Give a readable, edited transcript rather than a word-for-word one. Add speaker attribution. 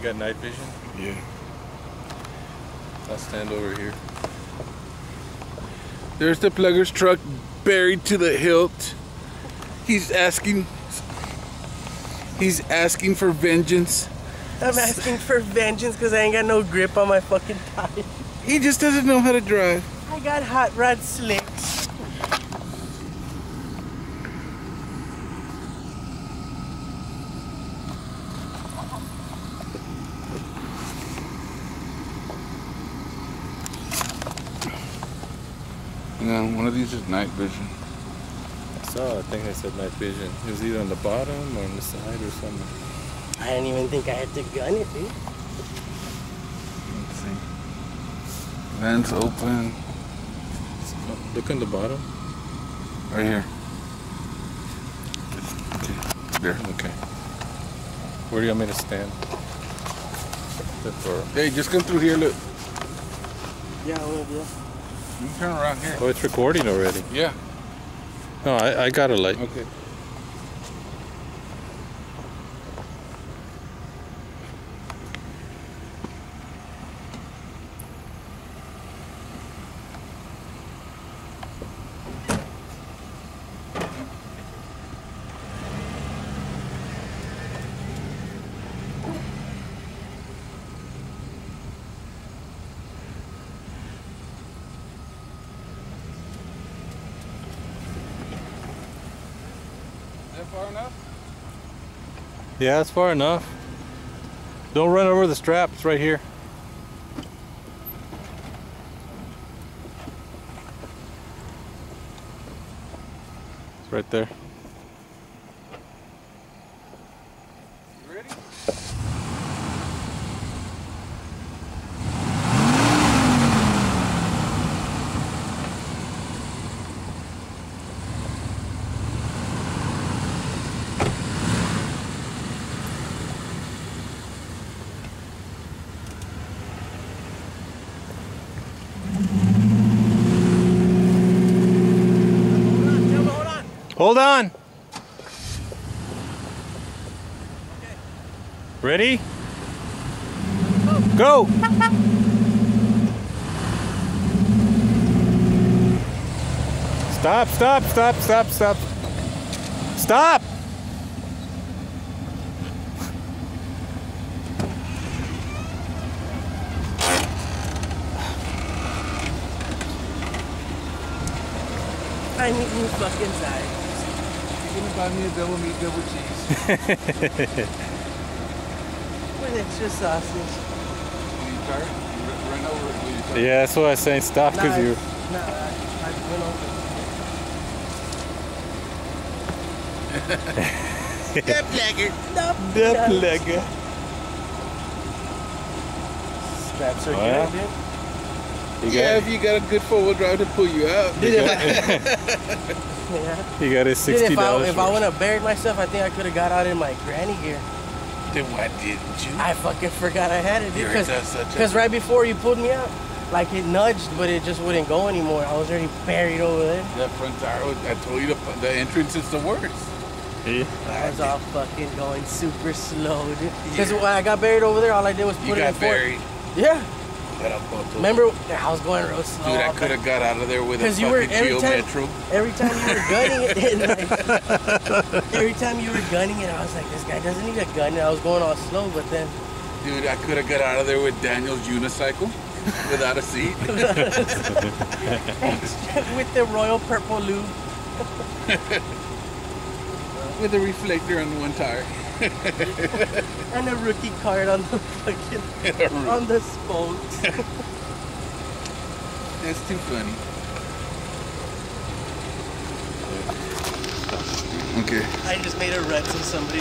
Speaker 1: got night vision?
Speaker 2: Yeah.
Speaker 1: I'll stand over here.
Speaker 2: There's the plugger's truck buried to the hilt. He's asking for vengeance.
Speaker 3: I'm asking for vengeance because I ain't got no grip on my fucking tire.
Speaker 2: He just doesn't know how to drive.
Speaker 3: I got hot rod slicks.
Speaker 2: Yeah, one of these is night vision.
Speaker 1: I think they said night vision. It was either on the bottom or on the side or something.
Speaker 3: I didn't even think I had to gun it, dude.
Speaker 2: Let's see. Vents open.
Speaker 1: Look on the bottom.
Speaker 2: Right here. Okay. There.
Speaker 1: Okay. Where do you want me to stand?
Speaker 2: Hey, just come through here, look.
Speaker 3: Yeah, I will, yeah.
Speaker 2: You can turn around here.
Speaker 1: Oh, it's recording already.
Speaker 2: Yeah.
Speaker 1: No, I got a light.
Speaker 2: Okay. Is that far enough?
Speaker 1: Yeah, it's far enough. Don't run over the strap. It's right here. It's right there.
Speaker 2: You ready?
Speaker 1: Hold on. Ready? Go. Stop, stop, stop, stop, stop. Stop.
Speaker 3: I need new fucking tires.
Speaker 2: You're gonna buy me a double meat, double cheese.
Speaker 3: With extra sausage.
Speaker 2: Will you tired? You run over it. Will you tired?
Speaker 1: Yeah, that's what I was saying. Stop because you.
Speaker 3: Nah, I went over.
Speaker 2: The plugger.
Speaker 1: The plugger.
Speaker 3: Straps are
Speaker 1: Oh, yeah?
Speaker 3: good, dude.
Speaker 1: You
Speaker 2: Yeah,
Speaker 1: got,
Speaker 2: if you got a good four-wheel drive to pull you out.
Speaker 3: Yeah.
Speaker 1: you got his
Speaker 3: Dude,
Speaker 1: $60.
Speaker 3: if I
Speaker 1: worth.
Speaker 3: wouldn't have buried myself, I think I could have got out in my granny gear.
Speaker 2: Then why didn't you?
Speaker 3: I fucking forgot I had it, dude.
Speaker 2: You're just such a-
Speaker 3: Because right before you pulled me out, like it nudged, but it just wouldn't go anymore. I was already buried over there.
Speaker 2: That front tire, I told you the entrance is the worst.
Speaker 1: Yeah.
Speaker 3: I was all fucking going super slow, dude. Because when I got buried over there, all I did was
Speaker 2: You
Speaker 3: put it in
Speaker 2: got
Speaker 3: fourth.
Speaker 2: buried.
Speaker 3: Yeah.
Speaker 2: But I thought those-
Speaker 3: Remember, I was going real slow.
Speaker 2: Dude, I could have got out of there with a
Speaker 3: 'Cause you were
Speaker 2: fucking
Speaker 3: every
Speaker 2: Geo
Speaker 3: time-
Speaker 2: Metro.
Speaker 3: Every time you were gunning it, every time you were gunning it, I was like, this guy doesn't need a gun. And I was going all slow, but then
Speaker 2: Dude, I could have got out of there with Daniel's unicycle without a seat.
Speaker 3: with the royal purple lube.
Speaker 2: With a reflector on one tire.
Speaker 3: And a rookie card on the fucking on the spokes.
Speaker 2: That's too funny. Okay.
Speaker 3: I just made a red so somebody